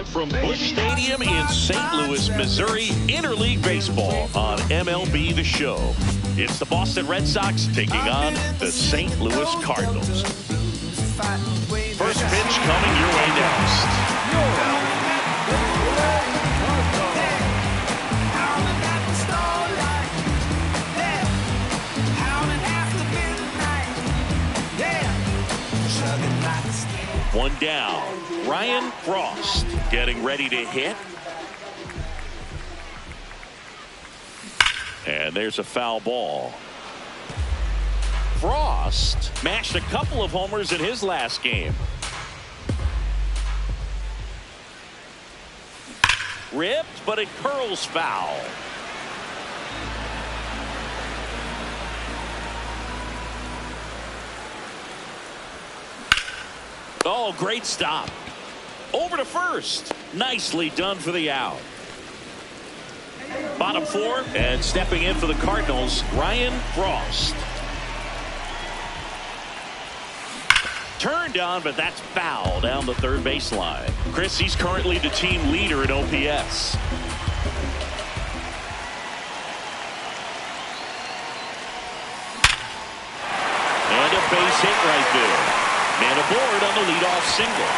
live from Busch Stadium in St. Louis, Missouri, Interleague Baseball on MLB The Show. It's the Boston Red Sox taking on the St. Louis Cardinals. First pitch coming your way next. One down. Ryan Frost getting ready to hit. And there's a foul ball. Frost mashed a couple of homers in his last game. Ripped, but it curls foul. Oh, great stop. Over to first. Nicely done for the out. Bottom four, and stepping in for the Cardinals, Ryan Frost. Turned on, but that's foul down the third baseline. Chris, he's currently the team leader in OPS. And a base hit right there. Man aboard on the leadoff single.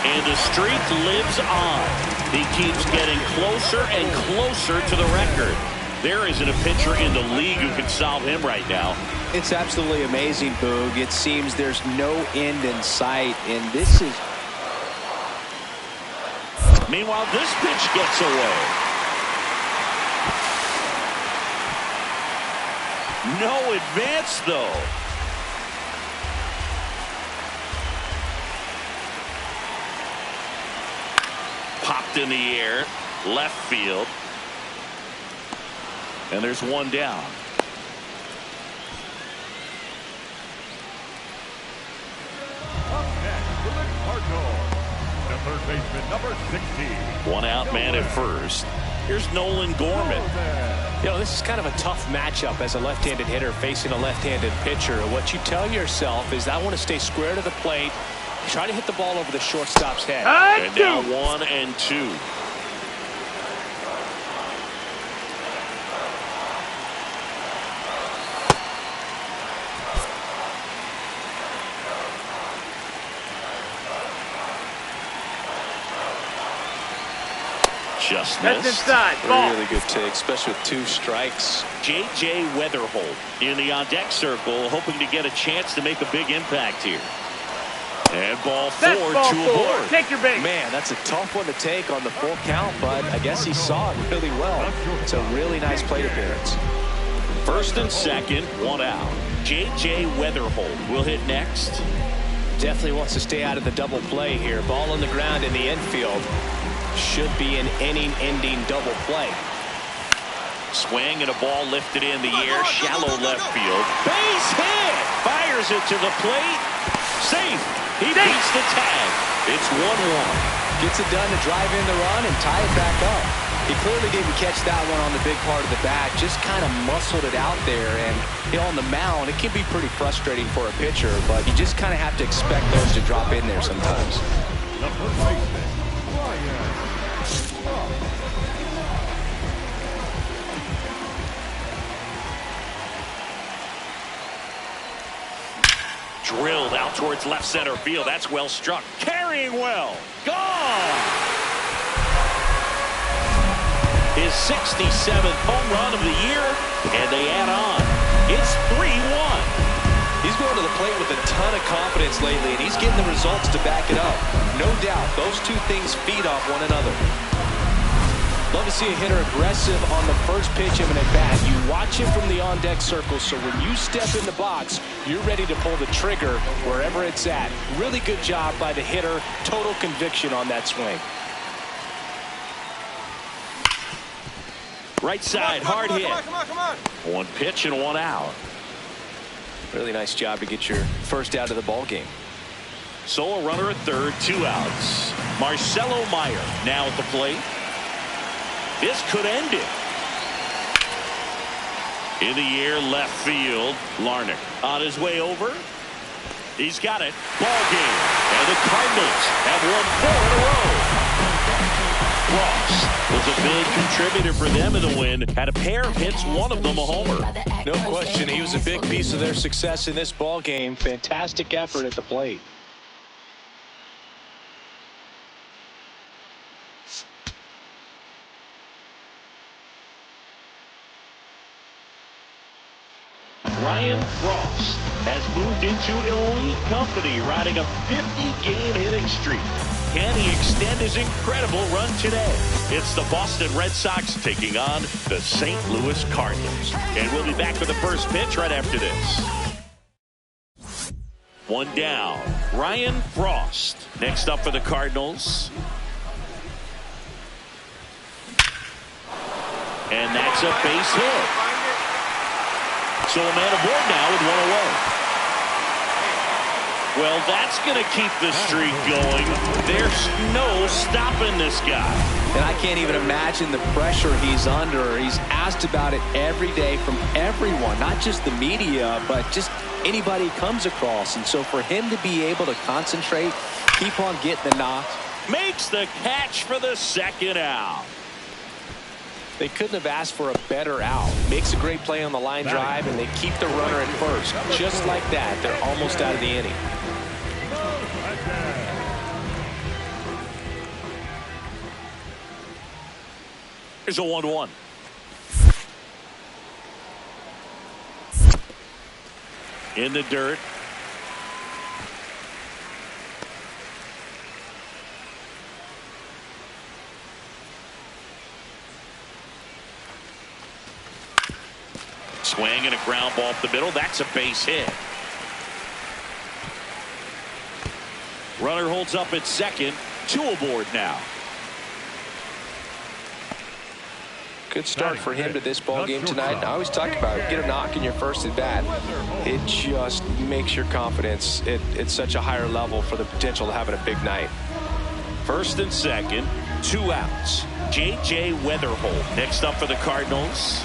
And the streak lives on. He keeps getting closer and closer to the record. There isn't a pitcher in the league who can solve him right now. It's absolutely amazing, Boog. It seems there's no end in sight, and this is... Meanwhile, this pitch gets away. No advance, though. Popped in the air, left field. And there's one down. Up next for the Cardinals, the third baseman, number 60. One out man at first. Here's Nolan Gorman. You know, this is kind of a tough matchup as a left-handed hitter facing a left-handed pitcher. What you tell yourself is, I want to stay square to the plate, try to hit the ball over the shortstop's head. And now 1-2. Just missed. Inside. Ball. Really good take, especially with 2 strikes. J.J. Weatherholt in the on-deck circle, hoping to get a chance to make a big impact here. And ball 4, ball 2 aboard. Take your base. Man, that's a tough one to take on the full count, but I guess he saw it really well. It's a really nice plate appearance. First and second, 1 out. J.J. Weatherholt will hit next. Definitely wants to stay out of the double play here. Ball on the ground in the infield. Should be an inning-ending double play. Swing and a ball lifted in the air, shallow left field. Base hit! Fires it to the plate. Safe. He beats the tag. It's 1-1. Gets it done to drive in the run and tie it back up. He clearly didn't catch that one on the big part of the bat. Just kind of muscled it out there. And you know, on the mound, it can be pretty frustrating for a pitcher, but you just kind of have to expect those to drop in there sometimes. The first baseman, Ryan Frost. Drilled out towards left center field. That's well struck. Carrying well. Gone! His 67th home run of the year, and they add on. It's 3-1. He's going to the plate with a ton of confidence lately, and he's getting the results to back it up. No doubt, those two things feed off one another. Love to see a hitter aggressive on the first pitch of an at-bat. You watch him from the on-deck circle, so when you step in the box, you're ready to pull the trigger wherever it's at. Really good job by the hitter. Total conviction on that swing. Right side, hard hit. Come on. One pitch and 1 out. Really nice job to get your first out of the ball game. So a runner at third, 2 outs. Marcelo Meyer now at the plate. This could end it. In the air, left field. Larnach on his way over. He's got it. Ball game. And the Cardinals have won 4 in a row. Ross was a big contributor for them in the win. Had a pair of hits, one of them a homer. No question, he was a big piece of their success in this ball game. Fantastic effort at the plate. Ryan Frost has moved into elite company, riding a 50-game hitting streak. Can he extend his incredible run today? It's the Boston Red Sox taking on the St. Louis Cardinals. And we'll be back with the first pitch right after this. 1 down. Ryan Frost. Next up for the Cardinals. And that's a base hit. So a man aboard now with 1 away. Well, that's going to keep the streak going. There's no stopping this guy. And I can't even imagine the pressure he's under. He's asked about it every day from everyone, not just the media, but just anybody he comes across. And so for him to be able to concentrate, keep on getting the knocks. Makes the catch for the second out. They couldn't have asked for a better out. Makes a great play on the line drive, and they keep the runner at first. Just like that, they're almost out of the inning. Here's a 1-1. In the dirt. Swing and a ground ball up the middle. That's a base hit. Runner holds up at second. 2 aboard now. Good start for him to this ball game tonight. I always talk about it. Get a knock in your first at bat. It just makes your confidence at such a higher level for the potential of having a big night. First and second. 2 outs. J.J. Weatherholt next up for the Cardinals.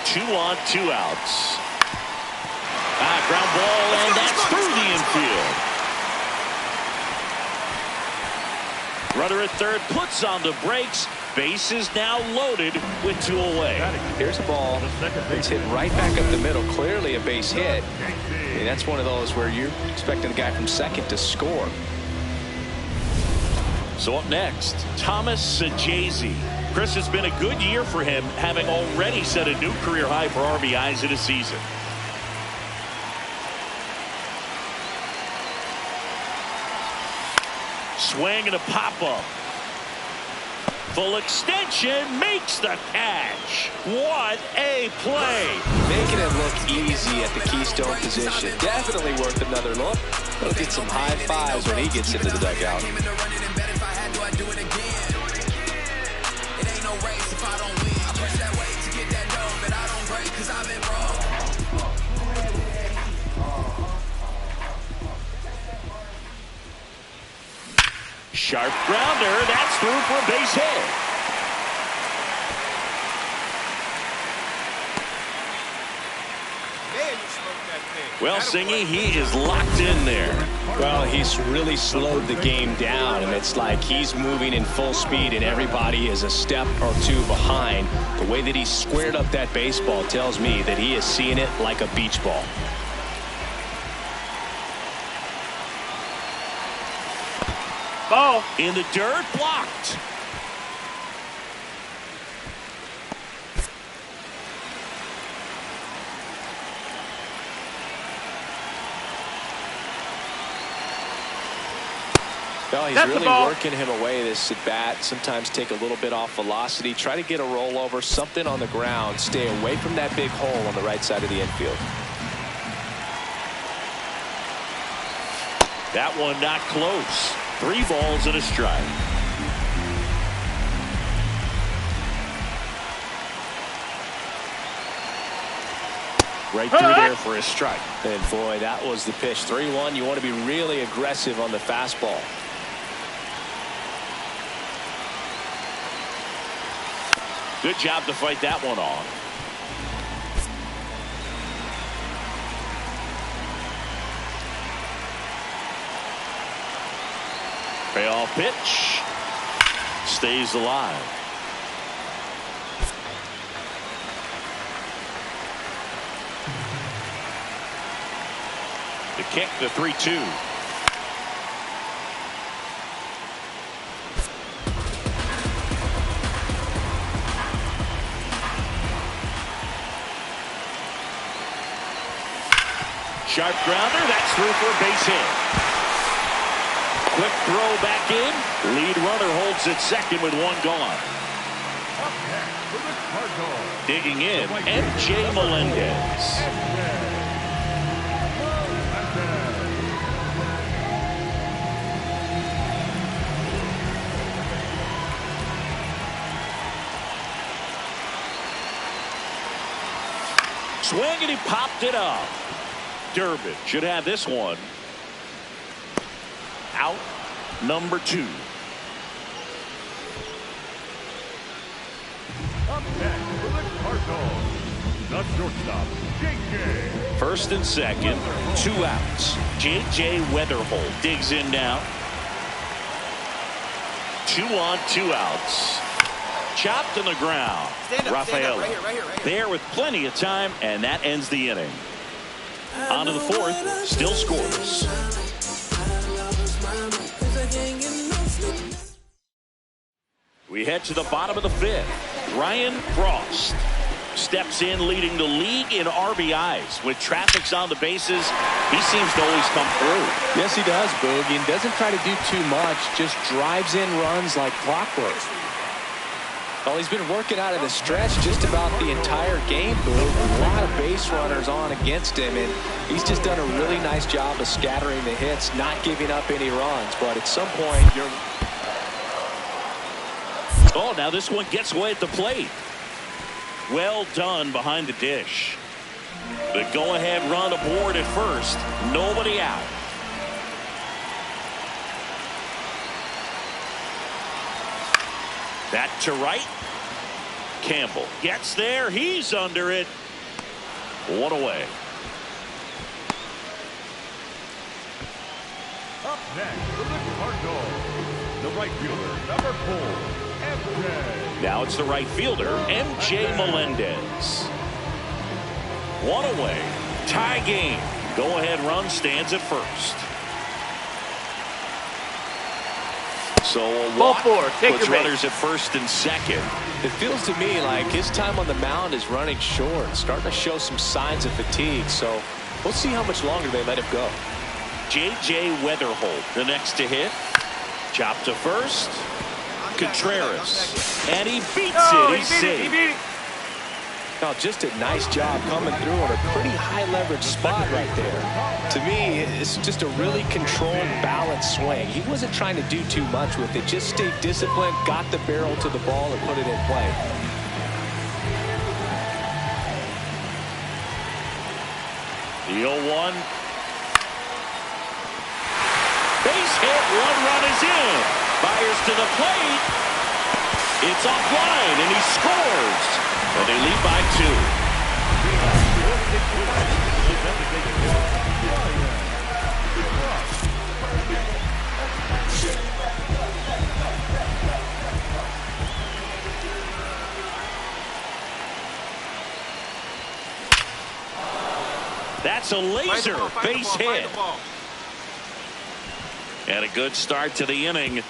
2 on, 2 outs. Ground ball, and that's through the infield. Runner at third puts on the brakes. Base is now loaded with 2 away. Here's a ball that's hit right back up the middle. Clearly a base hit. And that's one of those where you're expecting the guy from second to score. So up next, Thomas Sajazi. Chris, it's been a good year for him, having already set a new career high for RBIs in a season. Swing and a pop-up. Full extension, makes the catch. What a play. Making it look easy at the keystone position. Definitely worth another look. He'll get some high fives when he gets into the dugout. Sharp grounder, that's through for a base hit. Well, Singy, he is locked in there. Well, he's really slowed the game down, and it's like he's moving in full speed, and everybody is a step or 2 behind. The way that he squared up that baseball tells me that he is seeing it like a beach ball. Ball in the dirt, blocked. Well, he's really working him away this at bat. Sometimes take a little bit off velocity. Try to get a rollover, something on the ground. Stay away from that big hole on the right side of the infield. That one not close. 3 balls and a strike. Right through there for a strike. And boy, that was the pitch. 3-1. You want to be really aggressive on the fastball. Good job to fight that one off. Payoff pitch. Stays alive. The kick, the 3-2. Sharp grounder, that's through for a base hit. Quick throw back in. Lead runner holds at second with one gone. Digging in, MJ Melendez. Swing and he popped it up. Durbin should have this one. Out number 2. Up next for the Cardinals, the shortstop, J.J. First and second, 2 outs. J.J. Weatherholt digs in now. 2 on, 2 outs. Chopped in the ground. Rafael there with plenty of time, and that ends the inning. On to the 4th, still scoreless. We head to the bottom of the 5th. Ryan Frost steps in, leading the league in RBIs. With traffic's on the bases, he seems to always come through. Yes, he does, Boog, and doesn't try to do too much, just drives in runs like clockwork. Well, he's been working out of the stretch just about the entire game, Boog. A lot of base runners on against him, and he's just done a really nice job of scattering the hits, not giving up any runs. But at some point, you're... Oh, now this one gets away at the plate. Well done behind the dish. The go-ahead run aboard at first. Nobody out. That to right. Campbell gets there. He's under it. 1 away. Up next for the Cardinals, the right fielder, number 4, MJ. Now it's the right fielder, MJ Melendez. 1 away. Tie game. Go-ahead run stands at first. So a walk puts runners at first and second. It feels to me like his time on the mound is running short, starting to show some signs of fatigue. So we'll see how much longer they let him go. J.J. Weatherholt, the next to hit. Chop to first. Contreras. And he beats it. He's safe. Oh, just a nice job coming through on a pretty high leverage spot right there. To me, it's just a really controlled, balanced swing. He wasn't trying to do too much with it. Just stayed disciplined, got the barrel to the ball, and put it in play. The 0-1. Base hit. 1 run is in. Fires to the plate. It's offline, and he scores. And they lead by 2. That's a laser base hit. And a good start to the inning.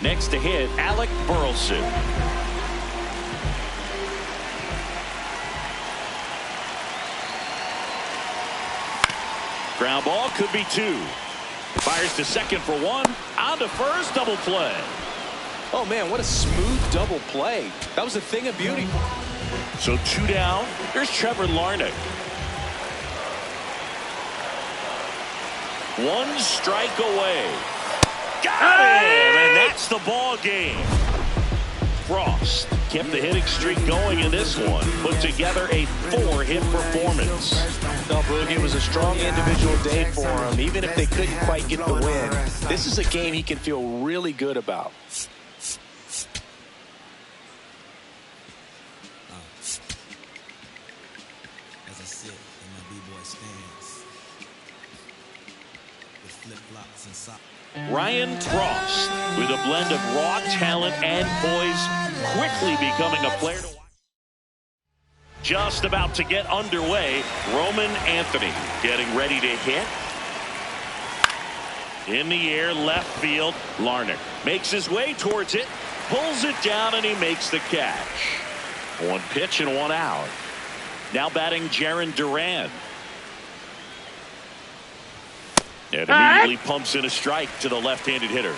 Next to hit, Alec Burleson. Ground ball could be 2. Fires to second for 1. On to first, double play. Oh, man, what a smooth double play. That was a thing of beauty. So 2 down. Here's Trevor Larnach. 1 strike away. Got him! And that's the ball game. Frost kept the hitting streak going in this one. Put together a 4-hit performance. No, Boog, it was a strong individual day for him. Even if they couldn't quite get the win, this is a game he can feel really good about. Ryan Frost, with a blend of raw talent and poise, quickly becoming a player to watch. Just about to get underway, Roman Anthony getting ready to hit. In the air, left field, Larnach makes his way towards it, pulls it down, and he makes the catch. One pitch and one out. Now batting Jarren Duran. And immediately pumps in a strike to the left-handed hitter.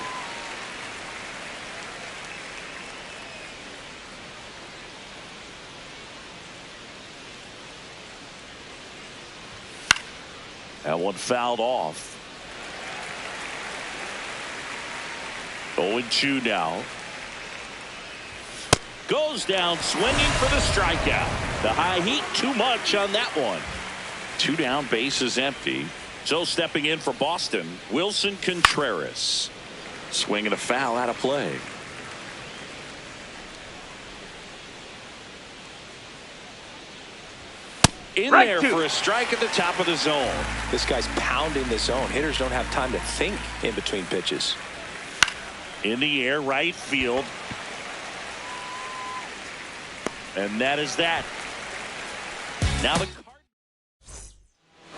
That one fouled off. 0-2 now. Goes down swinging for the strikeout. The high heat too much on that one. 2 down, bases empty. So stepping in for Boston, Wilson Contreras. Swinging a foul out of play. In there for a strike at the top of the zone. This guy's pounding the zone. Hitters don't have time to think in between pitches. In the air, right field. And that is that. Now the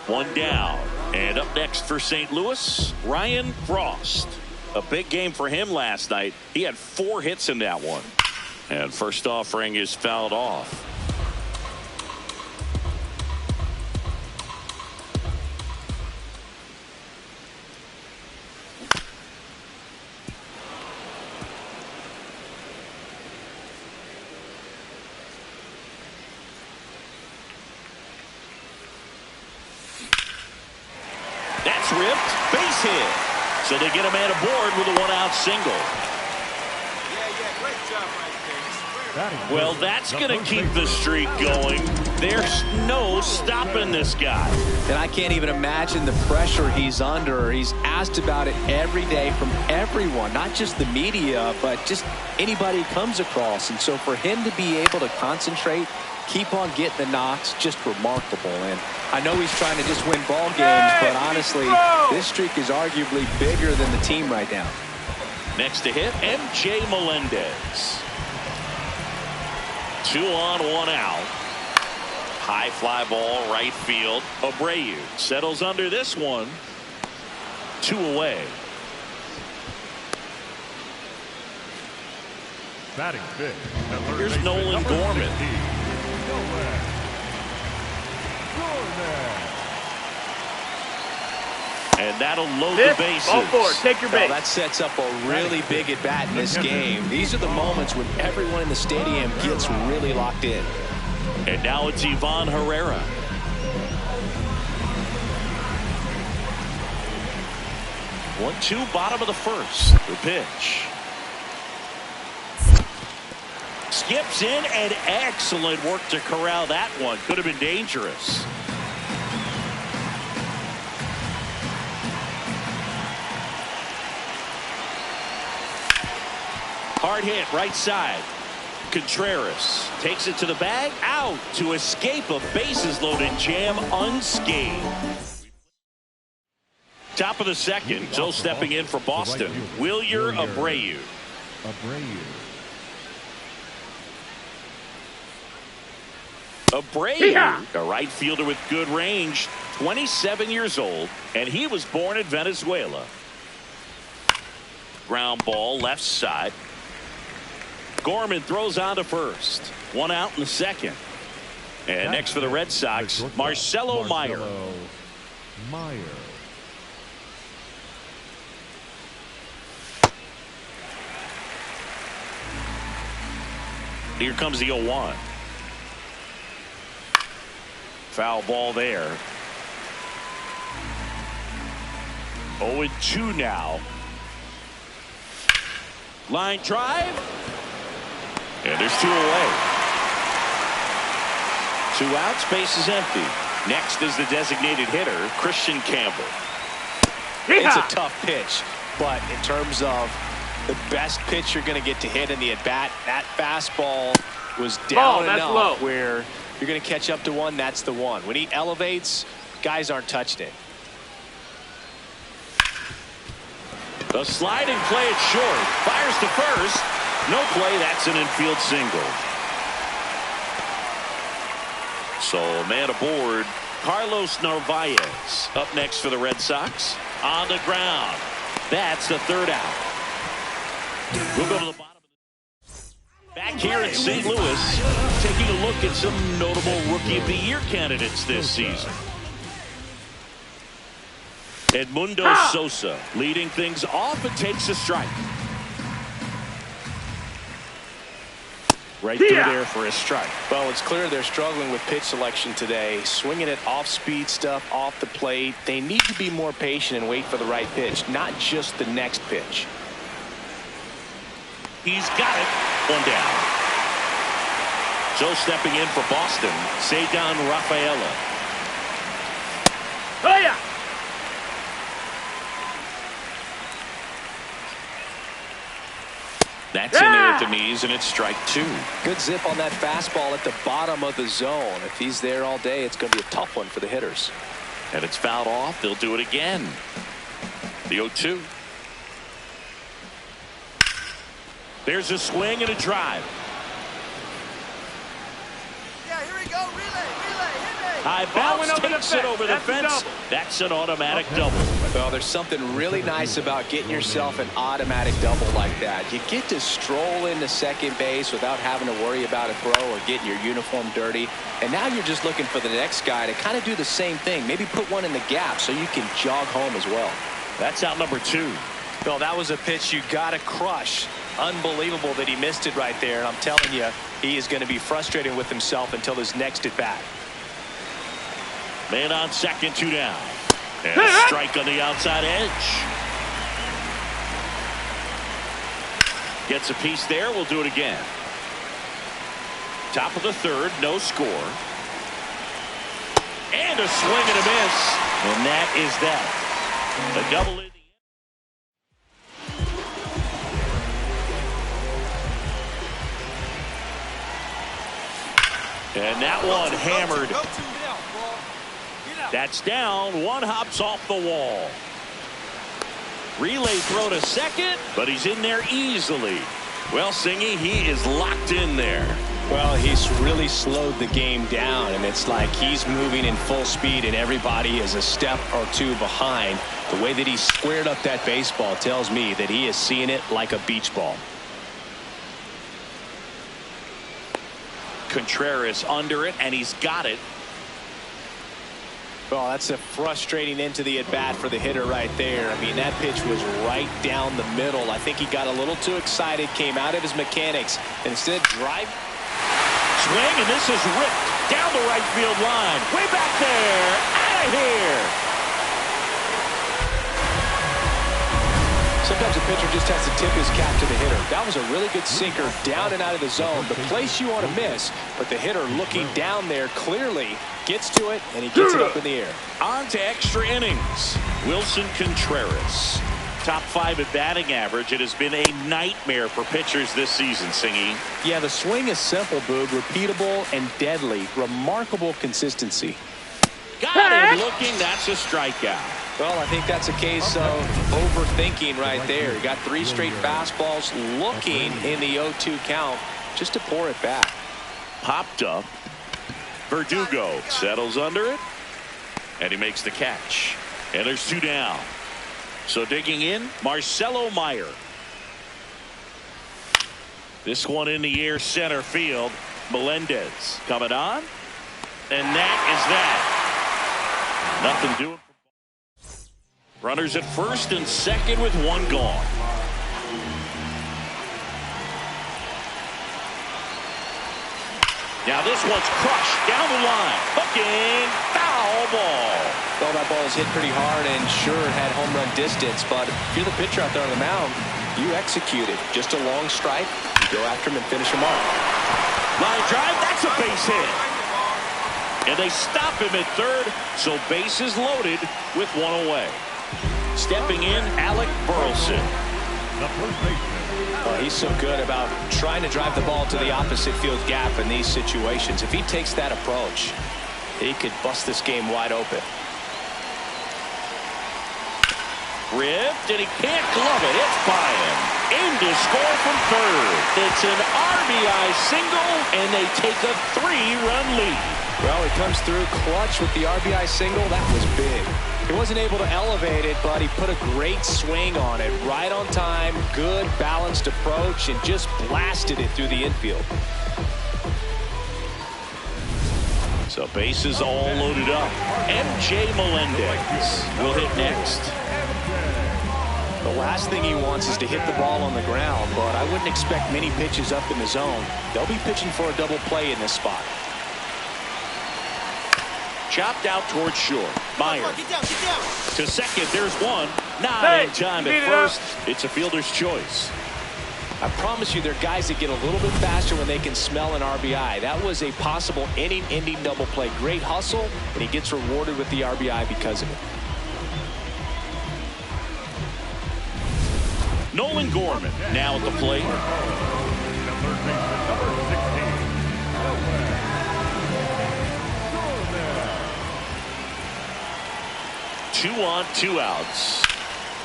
one down. And up next for St. Louis, Ryan Frost. A big game for him last night. He had 4 hits in that one. And first offering is fouled off. That's ripped, base hit. So they get a man aboard with a 1-out single. Great job right there. Well, that's going to keep the streak going. There's no stopping this guy. And I can't even imagine the pressure he's under. He's asked about it every day from everyone, not just the media, but just anybody he comes across. And so for him to be able to concentrate, keep on getting the knocks, just remarkable. And I know he's trying to just win ball games, but honestly, this streak is arguably bigger than the team right now. Next to hit, MJ Melendez. 2 on, 1 out. High fly ball, right field. Abreu settles under this one. 2 away. Batting fifth. Here's Nolan Gorman. And that'll load the bases. Ball forward. Take your base. That sets up a really big at bat in this game. These are the moments when everyone in the stadium gets really locked in. And now it's Ivan Herrera. One, 2, bottom of the first. The pitch. Skips in, and excellent work to corral that one. Could have been dangerous. Hard hit, right side. Contreras takes it to the bag, out to escape a bases-loaded jam unscathed. Top of the second, so stepping in for Boston, Wilyer Abreu. Abreu, a right fielder with good range, 27 years old, and he was born in Venezuela. Ground ball, left side. Gorman throws on to first. 1 out in the second. And next for the Red Sox, Marcelo Meyer. Here comes the 0-1. Foul ball there. 0-2 now. Line drive. And there's 2 away. 2 outs, base is empty. Next is the designated hitter, Christian Campbell. It's a tough pitch, but in terms of the best pitch you're going to get to hit in the at-bat, that fastball was down enough where you're going to catch up to one. That's the one. When he elevates, Guys aren't touching it. A sliding play it short. Fires to first. No play. That's an infield single. So man aboard. Carlos Narvaez up next for the Red Sox. On the ground. That's the third out. We'll go to the bottom. Back here in St. Louis, taking a look at some notable Rookie of the Year candidates this season. Edmundo Sosa leading things off and takes a strike. Right through there for a strike. Well, it's clear they're struggling with pitch selection today. Swinging it off-speed stuff off the plate. They need to be more patient and wait for the right pitch, not just the next pitch. He's got it. One down. So stepping in for Boston, Cedar Rafaela. Oh, yeah. That's in there at the knees, and it's strike two. Good zip on that fastball at the bottom of the zone. If he's there all day, it's going to be a tough one for the hitters. And it's fouled off. They'll do it again. The 0-2. There's a swing and a drive. Yeah, here we go. Relay, hit me. High bounce takes it over the fence. That's an automatic double. Well, there's something really nice about getting yourself an automatic double like that. You get to stroll into second base without having to worry about a throw or getting your uniform dirty. And now you're just looking for the next guy to kind of do the same thing. Maybe put one in the gap so you can jog home as well. That's out number two. Well, that was a pitch you got to crush. Unbelievable that he missed it right there. And I'm telling you, he is going to be frustrated with himself until his next at bat. Man on second, two down. And a strike on the outside edge. Gets a piece there. We'll do it again. Top of the third, no score. And a swing and a miss. And that is that. A double in. And that one hammered. That's down. One hops off the wall. Relay throw to second, but he's in there easily. Well, Singy, he is locked in there. Well, he's really slowed the game down, and it's like he's moving in full speed, and everybody is a step or two behind. The way that he squared up that baseball tells me that he is seeing it like a beach ball. Contreras under it, and he's got it. Well, that's a frustrating end to the at-bat for the hitter right there. I mean, that pitch was right down the middle. I think he got a little too excited, came out of his mechanics, and instead drive. Swing, and this is ripped down the right field line. Way back there. Out of here. Sometimes a pitcher just has to tip his cap to the hitter. That was a really good sinker down and out of the zone. The place you want to miss, but the hitter looking down there clearly gets to it, and he gets it up in the air. On to extra innings. Wilson Contreras. Top 5 at batting average. It has been a nightmare for pitchers this season, Singy. Yeah, the swing is simple, Boog. Repeatable and deadly. Remarkable consistency. Got him looking. That's a strikeout. Well, I think that's a case of overthinking right there. He got 3 straight fastballs looking in the 0-2 count just to pour it back. Popped up. Verdugo settles under it, and he makes the catch. And there's 2 down. So digging in, Marcelo Meyer. This one in the air center field. Melendez coming on. And that is that. Nothing doing. Runners at first and second with 1 gone. Now this one's crushed down the line. Hooking, foul ball. Well, that ball was hit pretty hard and sure had home run distance, but if you're the pitcher out there on the mound, you execute it. Just a long strike, you go after him and finish him off. Line drive, that's a base hit. And they stop him at third, so bases loaded with 1 away. Stepping in, Alec Burleson. The first baseman. Well, he's so good about trying to drive the ball to the opposite field gap in these situations. If he takes that approach, he could bust this game wide open. Ripped, and he can't glove it. It's by him. In to score from third. It's an RBI single, and they take a 3-run lead. Well, he comes through clutch with the RBI single. That was big. He wasn't able to elevate it, but he put a great swing on it. Right on time, good, balanced approach, and just blasted it through the infield. So bases all loaded up. MJ Melendez will hit next. The last thing he wants is to hit the ball on the ground, but I wouldn't expect many pitches up in the zone. They'll be pitching for a double play in this spot. Chopped out towards short. Meyer Get down, get down. to second. There's one. Not in time at first. It's a fielder's choice. I promise you, there are guys that get a little bit faster when they can smell an RBI. That was a possible inning-ending double play. Great hustle, and he gets rewarded with the RBI because of it. Nolan Gorman now at the plate. The third baseman, number 16. 2 on, 2 outs.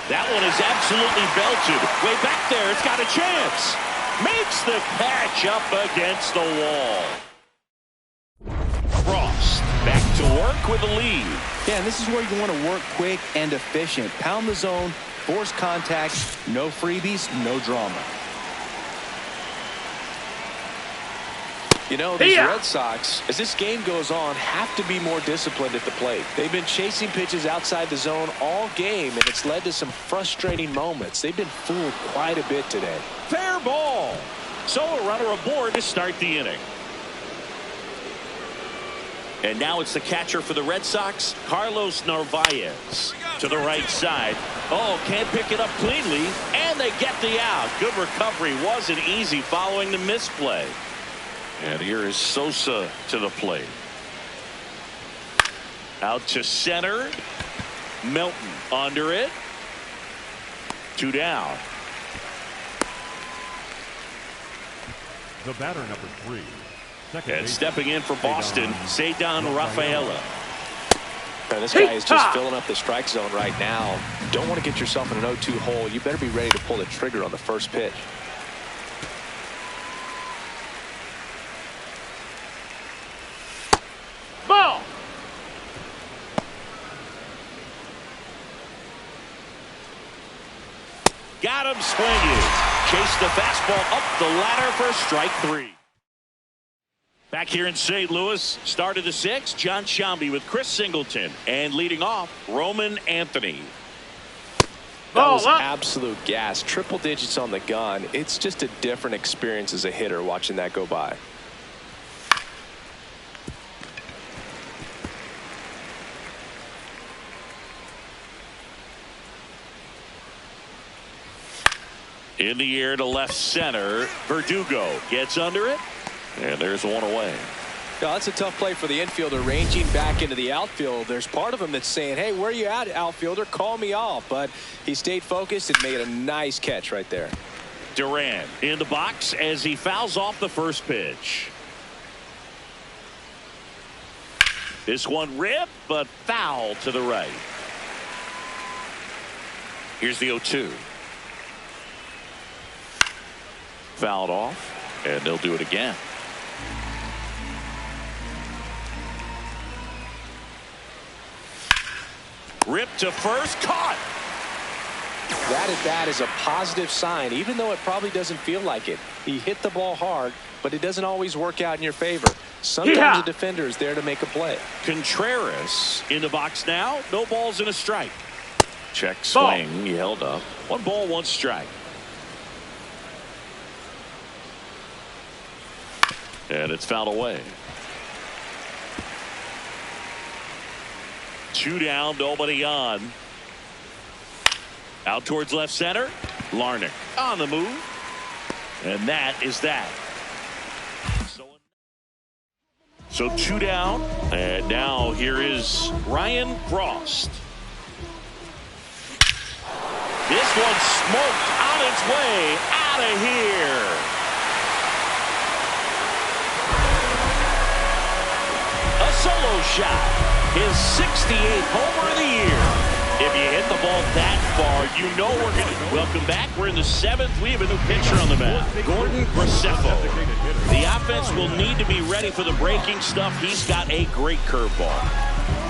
That one is absolutely belted. Way back there. It's got a chance. Makes the catch up against the wall. Frost back to work with the lead. Yeah, and this is where you want to work quick and efficient. Pound the zone, force contact, no freebies, no drama. You know, these Red Sox, as this game goes on, have to be more disciplined at the plate. They've been chasing pitches outside the zone all game, and it's led to some frustrating moments. They've been fooled quite a bit today. Fair ball. So a runner aboard to start the inning. And now it's the catcher for the Red Sox, Carlos Narvaez. To the right side. Oh, can't pick it up cleanly, and they get the out. Good recovery. Wasn't easy following the misplay. And here is Sosa to the plate. Out to center. Melton under it. 2 down. The batter, number 3. Second And baseman, stepping in for Boston, Cedar Rafaela. This guy is just filling up the strike zone right now. Don't want to get yourself in an 0-2 hole. You better be ready to pull the trigger on the first pitch. Ball. Got him swinging. Chased the fastball up the ladder for strike 3. Back here in St. Louis, start of the 6th, John Sciambi with Chris Singleton. And leading off, Roman Anthony. That was absolute gas. Triple digits on the gun. It's just a different experience as a hitter watching that go by. In the air to left center. Verdugo gets under it. And there's one away. No, that's a tough play for the infielder, ranging back into the outfield. There's part of him that's saying, hey, where are you at, outfielder? Call me off. But he stayed focused and made a nice catch right there. Duran in the box as he fouls off the first pitch. This one ripped, but foul to the right. Here's the 0-2. Fouled off, and they'll do it again. Ripped to first, caught. That at bat is a positive sign, even though it probably doesn't feel like it. He hit the ball hard, but it doesn't always work out in your favor. Sometimes a defender is there to make a play. Contreras in the box now. No balls and a strike. Check swing. He held up. 1 ball, 1 strike. And it's fouled away. 2 down, nobody on. Out towards left center. Larnach on the move. And that is that. So 2 down. And now here is Ryan Frost. This one smoked on its way out of here. A solo shot. His 68th homer of the year. If you hit the ball ball that far, you know we're going to. Welcome back. We're in the 7th. We have a new pitcher on the mound, Gordon Graceffo. The offense will need to be ready for the breaking stuff. He's got a great curveball.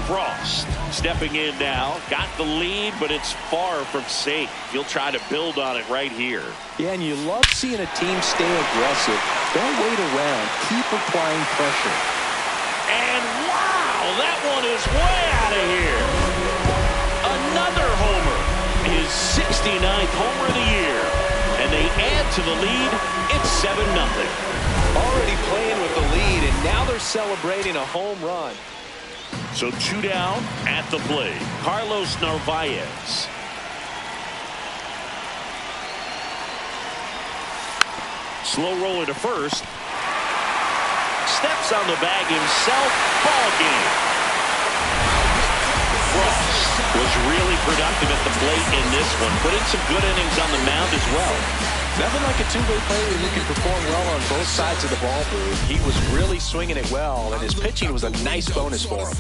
Frost stepping in now. Got the lead, but it's far from safe. He'll try to build on it right here. Yeah, and you love seeing a team stay aggressive. Don't wait around. Keep applying pressure. And wow, that one is way out of here. Another homer. His 69th homer of the year. And they add to the lead. It's 7-0. Already playing with the lead, and now they're celebrating a home run. So 2 down at the plate. Carlos Narvaez. Slow roller to first. Steps on the bag himself. Ball game. Frost was really productive at the plate in this one. Put in some good innings on the mound as well. Nothing like a two-way player who can perform well on both sides of the ball, Boo. He was really swinging it well, and his pitching was a nice bonus for him.